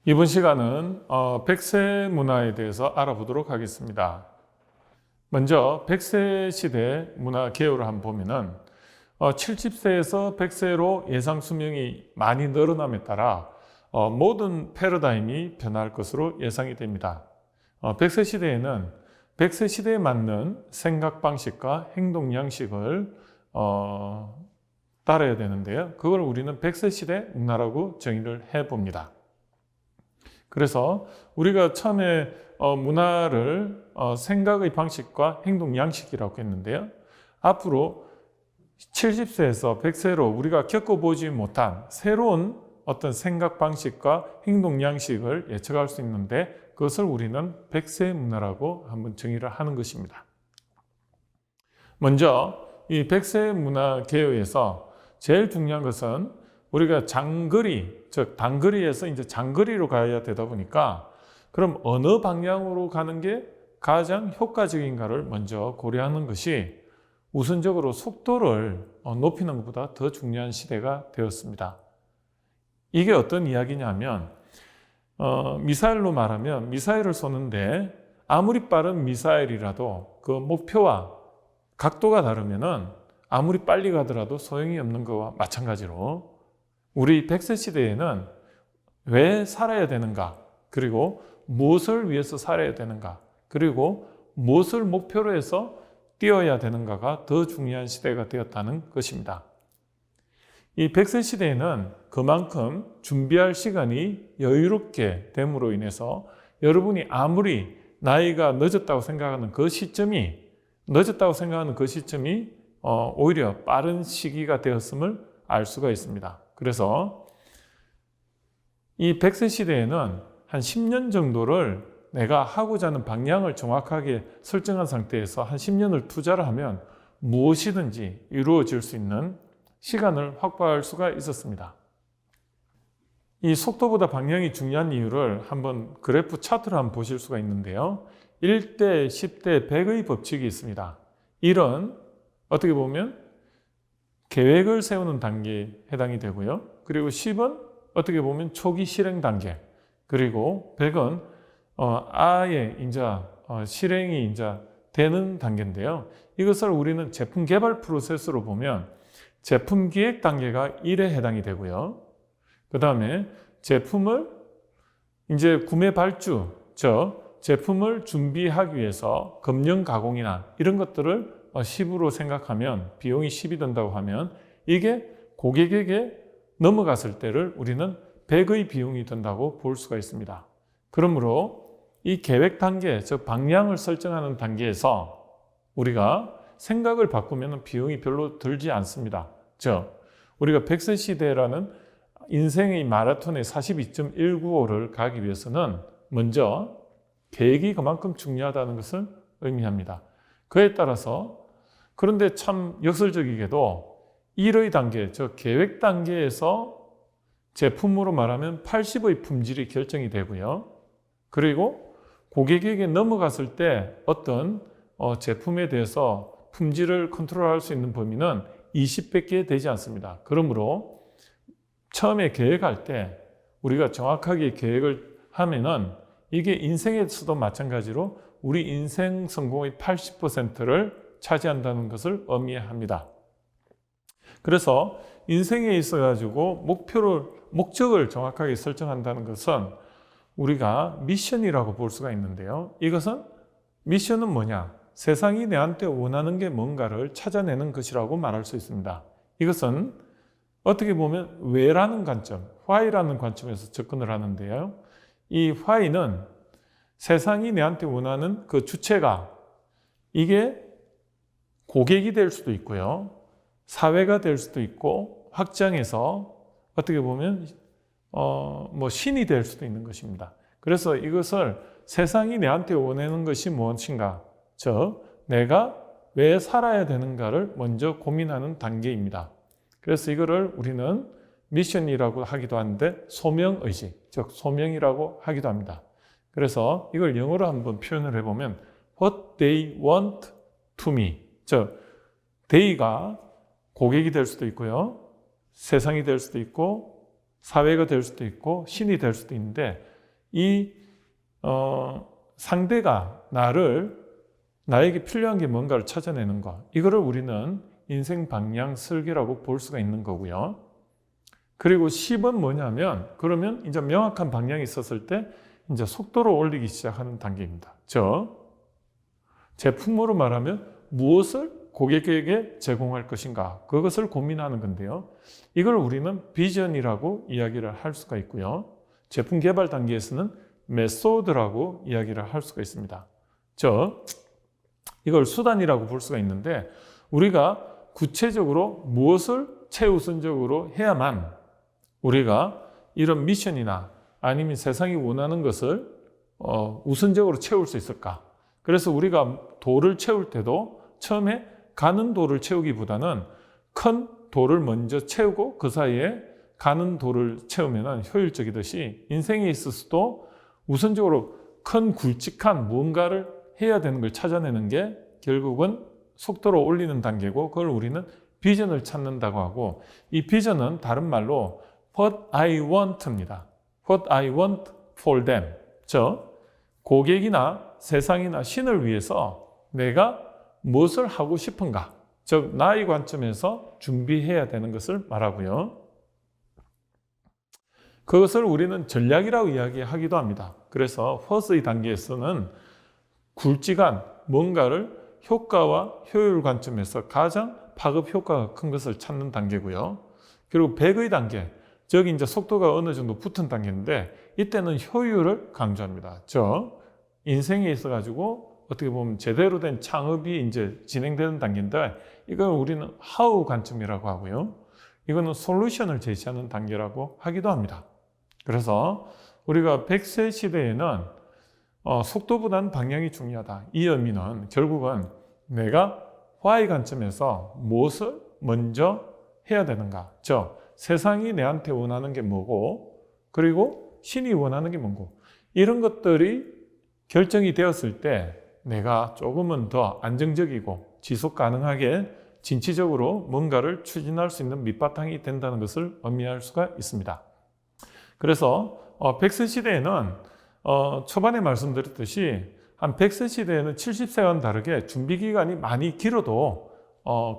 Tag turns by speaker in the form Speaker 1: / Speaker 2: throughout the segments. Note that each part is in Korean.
Speaker 1: 이번 시간은 100세 문화에 대해서 알아보도록 하겠습니다. 먼저 100세 시대 문화 개요를 한번 보면은 70세에서 100세로 예상 수명이 많이 늘어남에 따라 모든 패러다임이 변할 것으로 예상이 됩니다. 100세 시대에는 100세 시대에 맞는 생각 방식과 행동 양식을 따라야 되는데요. 그걸 우리는 100세 시대 문화라고 정의를 해봅니다. 그래서 우리가 처음에 문화를 생각의 방식과 행동 양식이라고 했는데요. 앞으로 70세에서 100세로 우리가 겪어보지 못한 새로운 어떤 생각 방식과 행동 양식을 예측할 수 있는데 그것을 우리는 100세 문화라고 한번 정의를 하는 것입니다. 먼저 이 100세 문화 개요에서 제일 중요한 것은 우리가 장거리, 즉 단거리에서 이제 장거리로 가야 되다 보니까 그럼 어느 방향으로 가는 게 가장 효과적인가를 먼저 고려하는 것이 우선적으로 속도를 높이는 것보다 더 중요한 시대가 되었습니다. 이게 어떤 이야기냐면 미사일로 말하면 미사일을 쏘는데 아무리 빠른 미사일이라도 그 목표와 각도가 다르면은 아무리 빨리 가더라도 소용이 없는 것과 마찬가지로 우리 100세 시대에는 왜 살아야 되는가, 그리고 무엇을 위해서 살아야 되는가, 그리고 무엇을 목표로 해서 뛰어야 되는가가 더 중요한 시대가 되었다는 것입니다. 이 100세 시대에는 그만큼 준비할 시간이 여유롭게 됨으로 인해서 여러분이 아무리 나이가 늦었다고 생각하는 그 시점이 오히려 빠른 시기가 되었음을 알 수가 있습니다. 그래서 이 100세 시대에는 한 10년 정도를 내가 하고자 하는 방향을 정확하게 설정한 상태에서 한 10년을 투자를 하면 무엇이든지 이루어질 수 있는 시간을 확보할 수가 있었습니다. 이 속도보다 방향이 중요한 이유를 한번 그래프 차트로 한번 보실 수가 있는데요. 1대, 10대, 100의 법칙이 있습니다. 1은 어떻게 보면 계획을 세우는 단계에 해당이 되고요. 그리고 10은 어떻게 보면 초기 실행 단계, 그리고 100은 아예 이제 실행이 이제 되는 단계인데요. 이것을 우리는 제품 개발 프로세스로 보면 제품 기획 단계가 1에 해당이 되고요. 그 다음에 제품을 이제 구매 발주, 즉 제품을 준비하기 위해서 검령 가공이나 이런 것들을 10으로 생각하면 비용이 10이 든다고 하면 이게 고객에게 넘어갔을 때를 우리는 100의 비용이 든다고 볼 수가 있습니다. 그러므로 이 계획 단계, 즉 방향을 설정하는 단계에서 우리가 생각을 바꾸면 비용이 별로 들지 않습니다. 즉 우리가 100세 시대라는 인생의 마라톤의 42.195를 가기 위해서는 먼저 계획이 그만큼 중요하다는 것을 의미합니다. 그에 따라서 그런데 참 역설적이게도 1의 단계, 즉 계획 단계에서 제품으로 말하면 80의 품질이 결정이 되고요. 그리고 고객에게 넘어갔을 때 어떤 제품에 대해서 품질을 컨트롤할 수 있는 범위는 20밖에 되지 않습니다. 그러므로 처음에 계획할 때 우리가 정확하게 계획을 하면은 이게 인생에서도 마찬가지로 우리 인생 성공의 80%를 차지한다는 것을 의미합니다. 그래서 인생에 있어가지고 목적을 정확하게 설정한다는 것은 우리가 미션이라고 볼 수가 있는데요. 이것은 미션은 뭐냐? 세상이 내한테 원하는 게 뭔가를 찾아내는 것이라고 말할 수 있습니다. 이것은 어떻게 보면 왜라는 관점, why라는 관점에서 접근을 하는데요. 이 why는 세상이 내한테 원하는 그 주체가 이게 고객이 될 수도 있고요. 사회가 될 수도 있고 확장해서 어떻게 보면 신이 될 수도 있는 것입니다. 그래서 이것을 세상이 내한테 원하는 것이 무엇인가, 즉 내가 왜 살아야 되는가를 먼저 고민하는 단계입니다. 그래서 이거를 우리는 미션이라고 하기도 하는데 소명의식, 즉 소명이라고 하기도 합니다. 그래서 이걸 영어로 한번 표현을 해보면 What they want to me, 즉 they가 고객이 될 수도 있고요, 세상이 될 수도 있고 사회가 될 수도 있고 신이 될 수도 있는데 이 상대가 나에게 필요한 게 뭔가를 찾아내는 것, 이거를 우리는 인생 방향 설계라고 볼 수가 있는 거고요. 그리고 10은 뭐냐면, 그러면 이제 명확한 방향이 있었을 때 이제 속도를 올리기 시작하는 단계입니다. 제품으로 말하면 무엇을 고객에게 제공할 것인가, 그것을 고민하는 건데요. 이걸 우리는 비전이라고 이야기를 할 수가 있고요. 제품 개발 단계에서는 메소드라고 이야기를 할 수가 있습니다. 이걸 수단이라고 볼 수가 있는데, 우리가 구체적으로 무엇을 최우선적으로 해야만 우리가 이런 미션이나 아니면 세상이 원하는 것을 우선적으로 채울 수 있을까? 그래서 우리가 돌을 채울 때도 처음에 가는 돌을 채우기보다는 큰 돌을 먼저 채우고 그 사이에 가는 돌을 채우면 효율적이듯이, 인생에 있어서도 우선적으로 큰 굵직한 무언가를 해야 되는 걸 찾아내는 게 결국은 속도를 올리는 단계고, 그걸 우리는 비전을 찾는다고 하고, 이 비전은 다른 말로 What I want입니다. What I want for them. 고객이나 세상이나 신을 위해서 내가 무엇을 하고 싶은가, 즉 나의 관점에서 준비해야 되는 것을 말하고요. 그것을 우리는 전략이라고 이야기하기도 합니다. 그래서 퍼스의 단계에서는 굵직한 뭔가를 효과와 효율 관점에서 가장 파급 효과가 큰 것을 찾는 단계고요. 그리고 100의 단계, 즉 이제 속도가 어느 정도 붙은 단계인데, 이때는 효율을 강조합니다. 인생에 있어 가지고 어떻게 보면 제대로 된 창업이 이제 진행되는 단계인데, 이걸 우리는 how 관점이라고 하고요. 이거는 솔루션을 제시하는 단계라고 하기도 합니다. 그래서 우리가 100세 시대에는 속도보다는 방향이 중요하다. 이 의미는 결국은 내가 why 관점에서 무엇을 먼저 해야 되는가. 세상이 내한테 원하는 게 뭐고, 그리고 신이 원하는 게 뭐고, 이런 것들이 결정이 되었을 때 내가 조금은 더 안정적이고 지속 가능하게 진취적으로 뭔가를 추진할 수 있는 밑바탕이 된다는 것을 의미할 수가 있습니다. 그래서 100세 시대에는 초반에 말씀드렸듯이 한 100세 시대에는 70세와는 다르게 준비 기간이 많이 길어도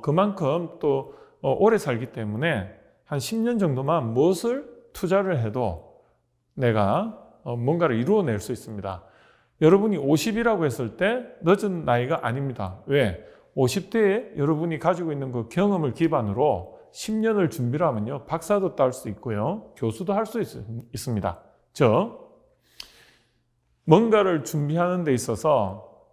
Speaker 1: 그만큼 또 오래 살기 때문에 한 10년 정도만 무엇을 투자를 해도 내가 뭔가를 이루어낼 수 있습니다. 여러분이 50이라고 했을 때 늦은 나이가 아닙니다. 왜? 50대에 여러분이 가지고 있는 그 경험을 기반으로 10년을 준비를 하면요, 박사도 딸 수 있고요, 교수도 할 수 있습니다. 뭔가를 준비하는 데 있어서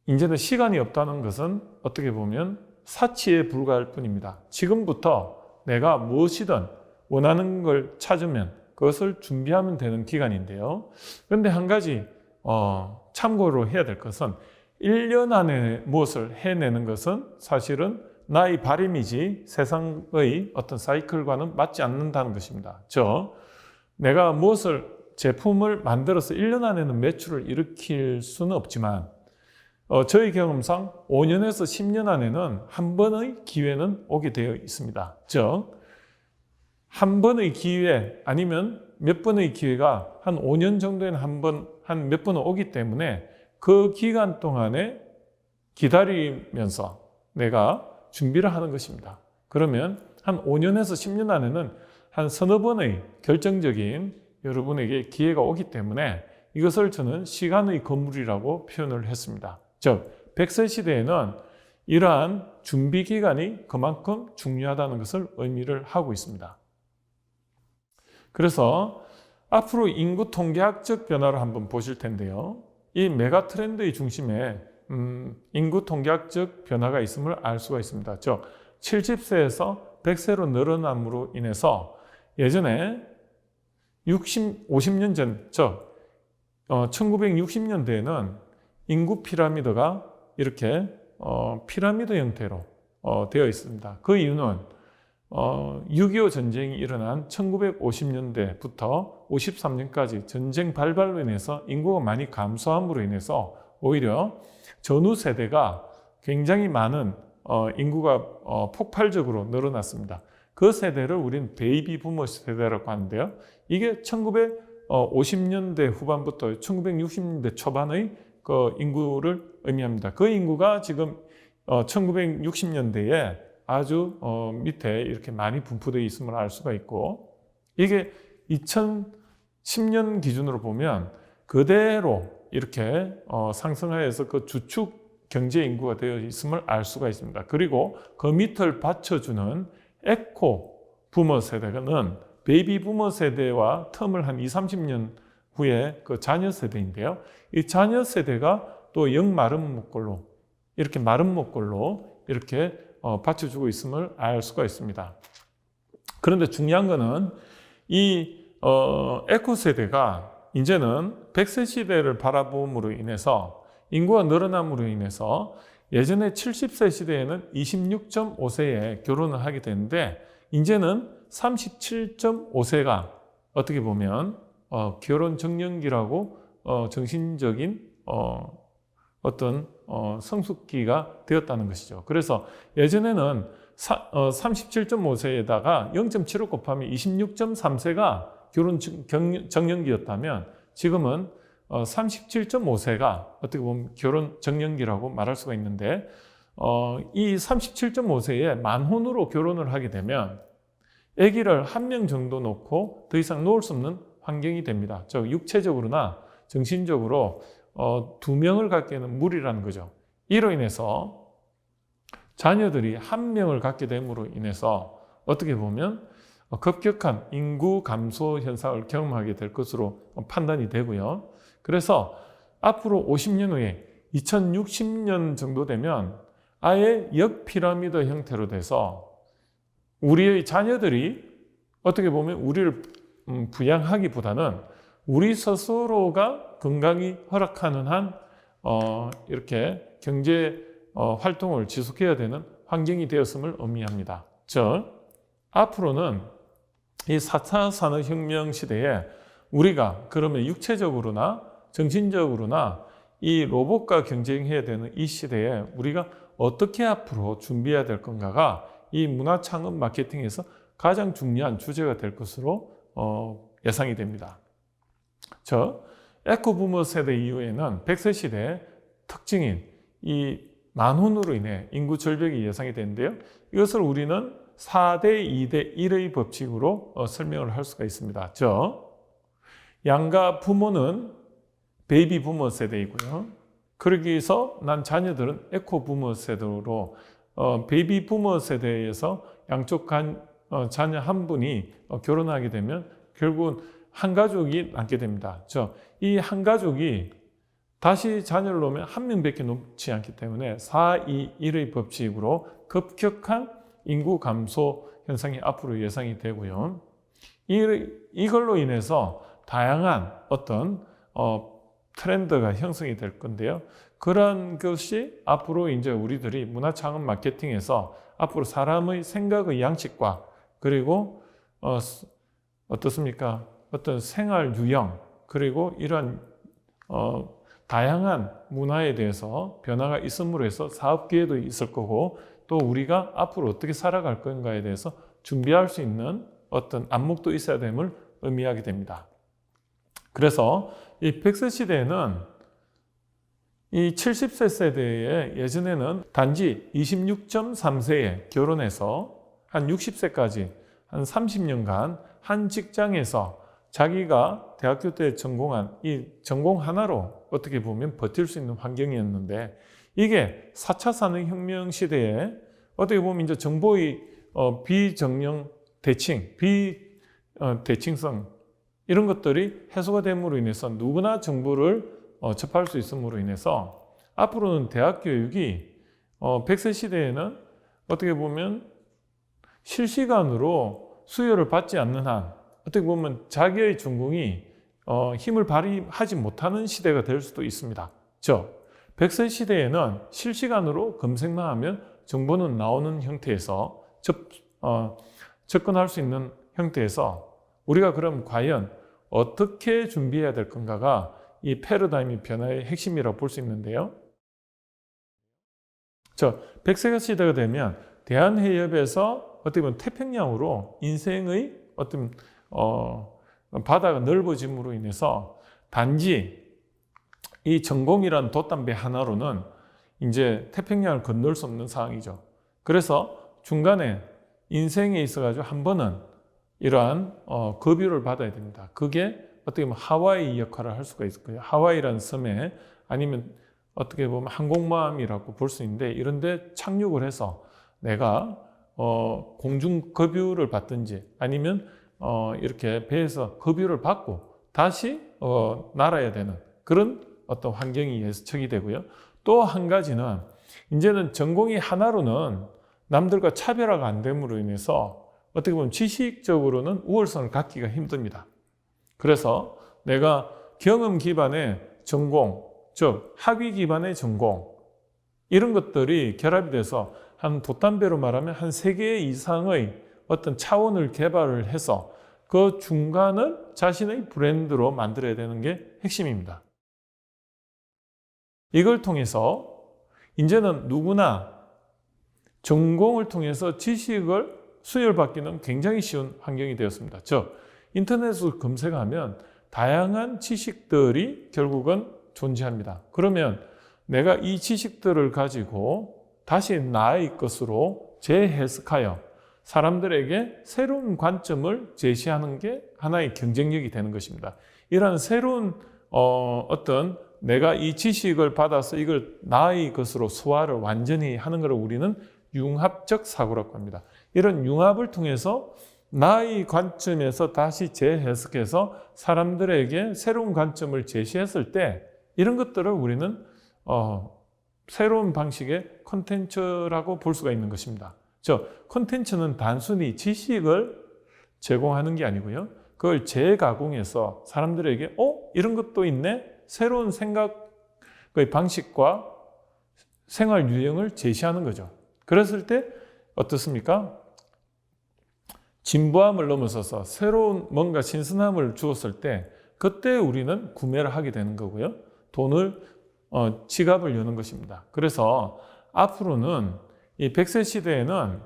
Speaker 1: 이제는 시간이 없다는 것은 어떻게 보면 사치에 불과할 뿐입니다. 지금부터 내가 무엇이든 원하는 걸 찾으면 그것을 준비하면 되는 기간인데요. 그런데 한 가지 참고로 해야 될 것은 1년 안에 무엇을 해내는 것은 사실은 나의 바람이지 세상의 어떤 사이클과는 맞지 않는다는 것입니다. 내가 무엇을 제품을 만들어서 1년 안에는 매출을 일으킬 수는 없지만 저희 경험상 5년에서 10년 안에는 한 번의 기회는 오게 되어 있습니다. 한 번의 기회 아니면 몇 번의 기회가 한 5년 정도에는 한 몇 번은 오기 때문에 그 기간 동안에 기다리면서 내가 준비를 하는 것입니다. 그러면 한 5년에서 10년 안에는 한 서너 번의 결정적인 여러분에게 기회가 오기 때문에 이것을 저는 시간의 건물이라고 표현을 했습니다. 즉 100세 시대에는 이러한 준비 기간이 그만큼 중요하다는 것을 의미를 하고 있습니다. 그래서 앞으로 인구 통계학적 변화를 한번 보실 텐데요. 이 메가 트렌드의 중심에 인구 통계학적 변화가 있음을 알 수가 있습니다. 즉 70세에서 100세로 늘어남으로 인해서 예전에 50년 전, 즉 1960년대에는 인구 피라미드가 이렇게 피라미드 형태로 되어 있습니다. 그 이유는 6.25 전쟁이 일어난 1950년대부터 53년까지 전쟁 발발로 인해서 인구가 많이 감소함으로 인해서 오히려 전후 세대가 굉장히 많은 인구가 폭발적으로 늘어났습니다. 그 세대를 우리는 베이비 부머 세대라고 하는데요. 이게 1950년대 후반부터 1960년대 초반의 그 인구를 의미합니다. 그 인구가 지금 1960년대에 아주 밑에 이렇게 많이 분포되어 있음을 알 수가 있고, 이게 2010년 기준으로 보면 그대로 이렇게 상승하여서 그 주축 경제 인구가 되어 있음을 알 수가 있습니다. 그리고 그 밑을 받쳐주는 에코 부머 세대는 베이비 부머 세대와 텀을 한 20, 30년 후에 그 자녀 세대인데요. 이 자녀 세대가 또 역마름 목골로 이렇게 마름 목골로 이렇게 받쳐주고 있음을 알 수가 있습니다. 그런데 중요한 거는 이 에코 세대가 이제는 100세 시대를 바라봄으로 인해서 인구가 늘어남으로 인해서 예전에 70세 시대에는 26.5세에 결혼을 하게 되는데 이제는 37.5세가 어떻게 보면 결혼 정년기라고 정신적인 어떤 성숙기가 되었다는 것이죠. 그래서 예전에는 37.5세에다가 0.75 곱하면 26.3세가 결혼 정년기였다면 지금은 37.5세가 어떻게 보면 결혼 정년기라고 말할 수가 있는데 이 37.5세에 만혼으로 결혼을 하게 되면 아기를 한 명 정도 놓고 더 이상 놓을 수 없는 환경이 됩니다. 즉 육체적으로나 정신적으로 2명을 갖기에는 무리라는 거죠. 이로 인해서 자녀들이 1명을 갖게 됨으로 인해서 어떻게 보면 급격한 인구 감소 현상을 경험하게 될 것으로 판단이 되고요. 그래서 앞으로 50년 후에 2060년 정도 되면 아예 역피라미드 형태로 돼서 우리의 자녀들이 어떻게 보면 우리를 부양하기보다는 우리 스스로가 건강이 허락하는 한 이렇게 경제 활동을 지속해야 되는 환경이 되었음을 의미합니다. 즉 앞으로는 이 4차 산업혁명 시대에 우리가 그러면 육체적으로나 정신적으로나 이 로봇과 경쟁해야 되는 이 시대에 우리가 어떻게 앞으로 준비해야 될 건가가 이 문화창업 마케팅에서 가장 중요한 주제가 될 것으로 예상이 됩니다. 에코부머 세대 이후에는 100세 시대의 특징인 이 만혼으로 인해 인구 절벽이 예상이 되는데요. 이것을 우리는 4대 2대 1의 법칙으로 설명을 할 수가 있습니다. 양가 부모는 베이비 부머 세대이고요. 그러기 위해서 난 자녀들은 에코 부머 세대로 베이비 부머 세대에서 양쪽 자녀 한 분이 결혼하게 되면 결국은 한 가족이 남게 됩니다. 이 한 가족이 다시 자녀를 놓으면 한 명밖에 넘지 않기 때문에 4, 2, 1의 법칙으로 급격한 인구 감소 현상이 앞으로 예상이 되고요. 이걸로 인해서 다양한 어떤 트렌드가 형성이 될 건데요. 그런 것이 앞으로 이제 우리들이 문화창업 마케팅에서 앞으로 사람의 생각의 양식과 그리고 어떻습니까? 어떤 생활 유형 그리고 이런 다양한 문화에 대해서 변화가 있음으로 해서 사업 기회도 있을 거고 또 우리가 앞으로 어떻게 살아갈 건가에 대해서 준비할 수 있는 어떤 안목도 있어야 됨을 의미하게 됩니다. 그래서 이 100세 시대에는 이 70세 세대에 예전에는 단지 26.3세에 결혼해서 한 60세까지 한 30년간 한 직장에서 자기가 대학교 때 전공한 이 전공 하나로 어떻게 보면 버틸 수 있는 환경이었는데 이게 4차 산업혁명 시대에 어떻게 보면 이제 정보의 비정령 대칭, 비대칭성 이런 것들이 해소가 됨으로 인해서 누구나 정보를 접할 수 있음으로 인해서 앞으로는 대학 교육이 100세 시대에는 어떻게 보면 실시간으로 수요를 받지 않는 한 어떻게 보면 자기의 전공이 힘을 발휘하지 못하는 시대가 될 수도 있습니다. 100세 시대에는 실시간으로 검색만 하면 정보는 나오는 형태에서 접근할 수 있는 형태에서 우리가 그럼 과연 어떻게 준비해야 될 건가가 이 패러다임의 변화의 핵심이라고 볼 수 있는데요. 100세 시대가 되면 대한해협에서 어떻게 보면 태평양으로 인생의 어떤 바다가 넓어짐으로 인해서 단지 이 전공이라는 돛담배 하나로는 이제 태평양을 건널 수 없는 상황이죠. 그래서 중간에 인생에 있어가지고 한 번은 이러한 급유를 받아야 됩니다. 그게 어떻게 보면 하와이 역할을 할 수가 있을 거예요. 하와이라는 섬에 아니면 어떻게 보면 항공모함이라고 볼 수 있는데 이런 데 착륙을 해서 내가 공중 급유를 받든지 아니면 이렇게 배에서 급유를 받고 다시 날아야 되는 그런 어떤 환경이 예측이 되고요. 또 한 가지는 이제는 전공이 하나로는 남들과 차별화가 안 됨으로 인해서 어떻게 보면 지식적으로는 우월성을 갖기가 힘듭니다. 그래서 내가 경험 기반의 전공, 즉 학위 기반의 전공 이런 것들이 결합이 돼서 한 돛담배로 말하면 한 3개 이상의 어떤 차원을 개발을 해서 그 중간을 자신의 브랜드로 만들어야 되는 게 핵심입니다. 이걸 통해서 이제는 누구나 전공을 통해서 지식을 수혈받기는 굉장히 쉬운 환경이 되었습니다. 즉 인터넷을 검색하면 다양한 지식들이 결국은 존재합니다. 그러면 내가 이 지식들을 가지고 다시 나의 것으로 재해석하여 사람들에게 새로운 관점을 제시하는 게 하나의 경쟁력이 되는 것입니다. 이러한 새로운 어떤 내가 이 지식을 받아서 이걸 나의 것으로 소화를 완전히 하는 것을 우리는 융합적 사고라고 합니다. 이런 융합을 통해서 나의 관점에서 다시 재해석해서 사람들에게 새로운 관점을 제시했을 때 이런 것들을 우리는 새로운 방식의 콘텐츠라고 볼 수가 있는 것입니다. 콘텐츠는 단순히 지식을 제공하는 게 아니고요. 그걸 재가공해서 사람들에게 이런 것도 있네? 새로운 생각의 방식과 생활 유형을 제시하는 거죠. 그랬을 때 어떻습니까? 진보함을 넘어서서 새로운 뭔가 신선함을 주었을 때 그때 우리는 구매를 하게 되는 거고요. 돈을 지갑을 여는 것입니다. 그래서 앞으로는 이 100세 시대에는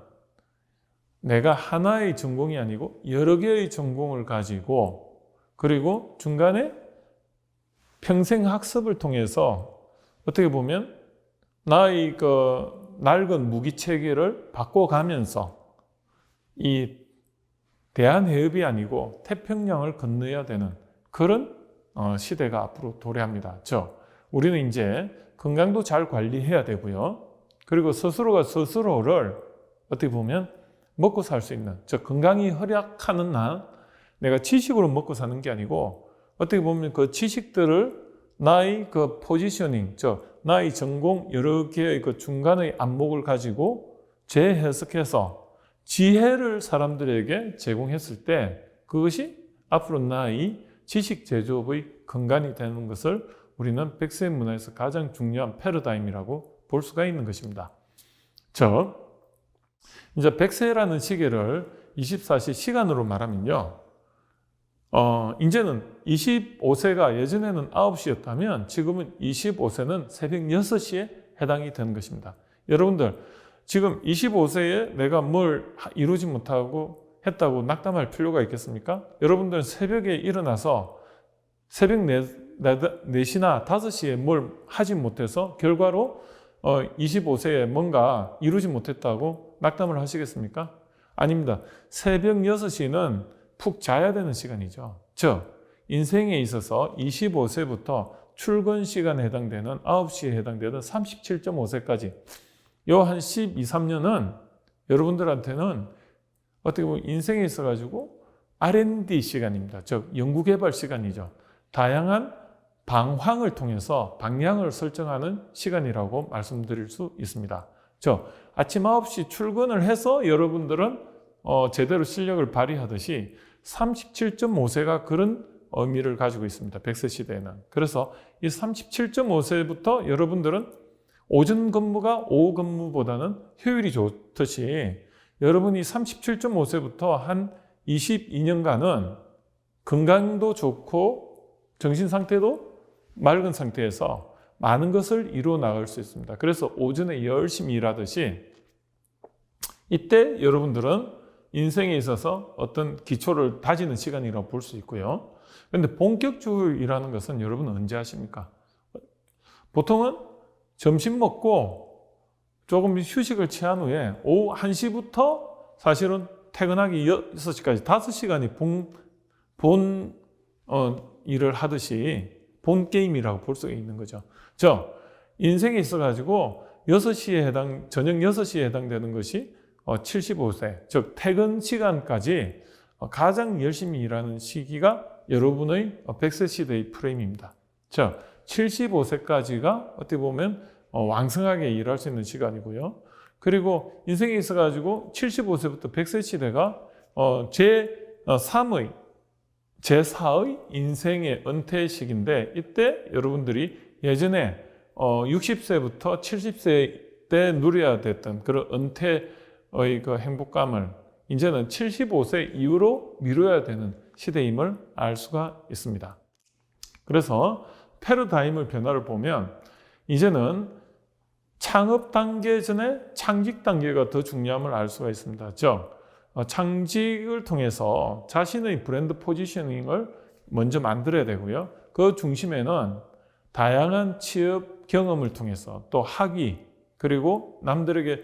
Speaker 1: 내가 하나의 전공이 아니고 여러 개의 전공을 가지고 그리고 중간에 평생 학습을 통해서 어떻게 보면 나의 그 낡은 무기 체계를 바꿔가면서 이 대한해협이 아니고 태평양을 건너야 되는 그런 시대가 앞으로 도래합니다. 우리는 이제 건강도 잘 관리해야 되고요. 그리고 스스로가 스스로를 어떻게 보면 먹고 살 수 있는, 건강이 허락하는 한 내가 지식으로 먹고 사는 게 아니고 어떻게 보면 그 지식들을 나의 그 포지셔닝, 나의 전공 여러 개의 그 중간의 안목을 가지고 재해석해서 지혜를 사람들에게 제공했을 때 그것이 앞으로 나의 지식 제조업의 근간이 되는 것을 우리는 100세 문화에서 가장 중요한 패러다임이라고 볼 수가 있는 것입니다. 이제 100세라는 시계를 24시 시간으로 말하면요. 이제는 25세가 예전에는 9시였다면 지금은 25세는 새벽 6시에 해당이 되는 것입니다. 여러분들, 지금 25세에 내가 뭘 이루지 못하고 했다고 낙담할 필요가 있겠습니까? 여러분들은 새벽에 일어나서 새벽 4시나 5시에 뭘 하지 못해서 결과로 25세에 뭔가 이루지 못했다고 낙담을 하시겠습니까? 아닙니다. 새벽 6시는 푹 자야 되는 시간이죠. 인생에 있어서 25세부터 출근 시간에 해당되는 9시에 해당되는 37.5세까지 요 한 12, 13년은 여러분들한테는 어떻게 보면 인생에 있어가지고 R&D 시간입니다. 연구개발 시간이죠. 다양한 방황을 통해서 방향을 설정하는 시간이라고 말씀드릴 수 있습니다. 아침 9시 출근을 해서 여러분들은 제대로 실력을 발휘하듯이 37.5세가 그런 의미를 가지고 있습니다. 100세 시대에는. 그래서 이 37.5세부터 여러분들은 오전 근무가 오후 근무보다는 효율이 좋듯이 여러분이 37.5세부터 한 22년간은 건강도 좋고 정신 상태도 맑은 상태에서 많은 것을 이루어 나갈 수 있습니다. 그래서 오전에 열심히 일하듯이 이때 여러분들은 인생에 있어서 어떤 기초를 다지는 시간이라고 볼 수 있고요. 그런데 본격적으로 것은 여러분 언제 하십니까? 보통은 점심 먹고 조금 휴식을 취한 후에 오후 1시부터 사실은 퇴근하기 6시까지 5시간이 본 일을 하듯이 본 게임이라고 볼 수 있는 거죠. 인생에 있어가지고 저녁 6시에 해당되는 것이 75세, 즉 퇴근 시간까지 가장 열심히 일하는 시기가 여러분의 100세 시대의 프레임입니다. 75세까지가 어떻게 보면 왕성하게 일할 수 있는 시간이고요. 그리고 인생에 있어가지고 75세부터 100세 시대가 제4의 인생의 은퇴 시기인데, 이때 여러분들이 예전에 60세부터 70세 때 누려야 됐던 그런 은퇴의 그 행복감을 이제는 75세 이후로 미뤄야 되는 시대임을 알 수가 있습니다. 그래서 패러다임의 변화를 보면 이제는 창업 단계 전에 창직 단계가 더 중요함을 알 수가 있습니다. 창직을 통해서 자신의 브랜드 포지셔닝을 먼저 만들어야 되고요. 그 중심에는 다양한 취업 경험을 통해서 또 학위, 그리고 남들에게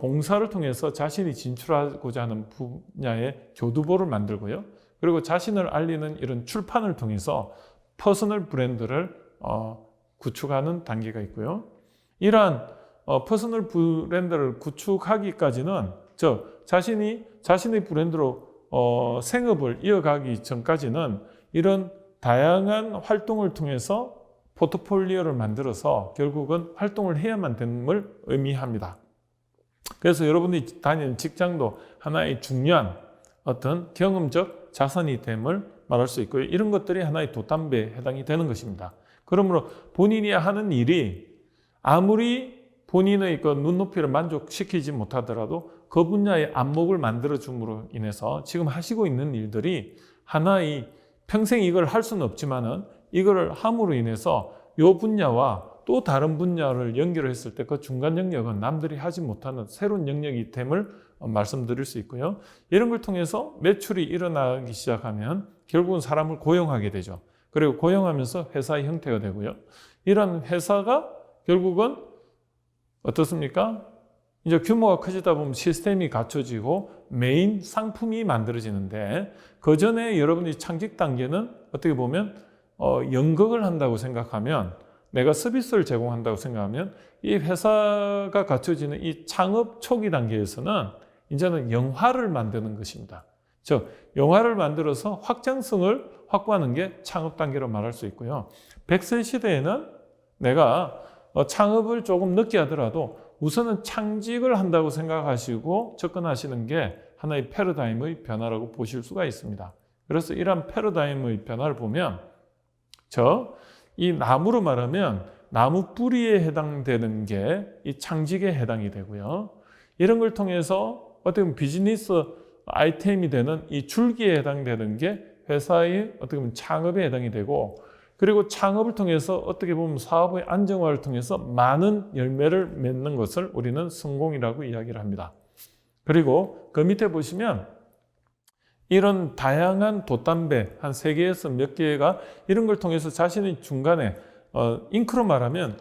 Speaker 1: 봉사를 통해서 자신이 진출하고자 하는 분야의 교두보를 만들고요. 그리고 자신을 알리는 이런 출판을 통해서 퍼스널 브랜드를 구축하는 단계가 있고요. 이러한 퍼스널 브랜드를 구축하기까지는 자신의 브랜드로 생업을 이어가기 전까지는 이런 다양한 활동을 통해서 포트폴리오를 만들어서 결국은 활동을 해야만 됨을 의미합니다. 그래서 여러분이 다니는 직장도 하나의 중요한 어떤 경험적 자산이 됨을 말할 수 있고요. 이런 것들이 하나의 돛담배에 해당이 되는 것입니다. 그러므로 본인이 하는 일이 아무리 본인의 그 눈높이를 만족시키지 못하더라도 그 분야의 안목을 만들어줌으로 인해서 지금 하시고 있는 일들이 하나의 평생 이걸 할 수는 없지만은 이걸 함으로 인해서 이 분야와 또 다른 분야를 연결했을 때 그 중간 영역은 남들이 하지 못하는 새로운 영역이 됨을 말씀드릴 수 있고요. 이런 걸 통해서 매출이 일어나기 시작하면 결국은 사람을 고용하게 되죠. 그리고 고용하면서 회사의 형태가 되고요. 이런 회사가 결국은 어떻습니까? 이제 규모가 커지다 보면 시스템이 갖춰지고 메인 상품이 만들어지는데, 그 전에 여러분이 창직 단계는 어떻게 보면 연극을 한다고 생각하면, 내가 서비스를 제공한다고 생각하면 이 회사가 갖춰지는 이 창업 초기 단계에서는 이제는 영화를 만드는 것입니다. 즉 영화를 만들어서 확장성을 확보하는 게 창업 단계로 말할 수 있고요. 100세 시대에는 내가 창업을 조금 늦게 하더라도 우선은 창직을 한다고 생각하시고 접근하시는 게 하나의 패러다임의 변화라고 보실 수가 있습니다. 그래서 이러한 패러다임의 변화를 보면 이 나무로 말하면 나무 뿌리에 해당되는 게 이 창직에 해당이 되고요. 이런 걸 통해서 어떻게 보면 비즈니스 아이템이 되는 이 줄기에 해당되는 게 회사의 어떻게 보면 창업에 해당이 되고, 그리고 창업을 통해서 어떻게 보면 사업의 안정화를 통해서 많은 열매를 맺는 것을 우리는 성공이라고 이야기를 합니다. 그리고 그 밑에 보시면 이런 다양한 돛담배 한 3개에서 몇 개가 이런 걸 통해서 자신의 중간에 잉크로 말하면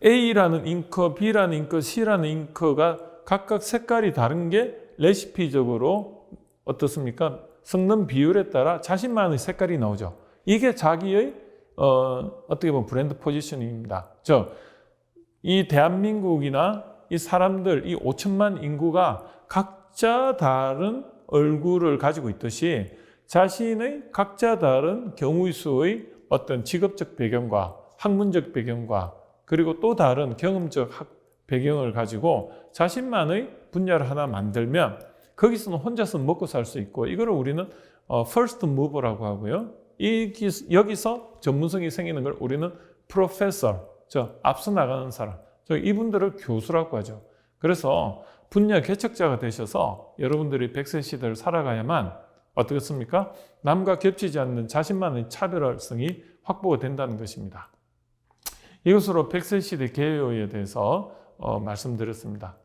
Speaker 1: A라는 잉크, B라는 잉크, C라는 잉크가 각각 색깔이 다른 게 레시피적으로 어떻습니까? 섞는 비율에 따라 자신만의 색깔이 나오죠. 이게 자기의 어떻게 보면 브랜드 포지셔닝입니다. 이 대한민국이나 이 사람들, 이 5천만 인구가 각자 다른 얼굴을 가지고 있듯이 자신의 각자 다른 경우의 수의 어떤 직업적 배경과 학문적 배경과 그리고 또 다른 경험적 배경을 가지고 자신만의 분야를 하나 만들면 거기서는 혼자서 먹고 살 수 있고, 이거를 우리는 first mover라고 하고요. 여기서 전문성이 생기는 걸 우리는 professor, 앞서 나가는 사람, 이분들을 교수라고 하죠. 그래서 분야 개척자가 되셔서 여러분들이 100세 시대를 살아가야만 어떻겠습니까? 남과 겹치지 않는 자신만의 차별성이 확보가 된다는 것입니다. 이것으로 100세 시대 개요에 대해서 말씀드렸습니다.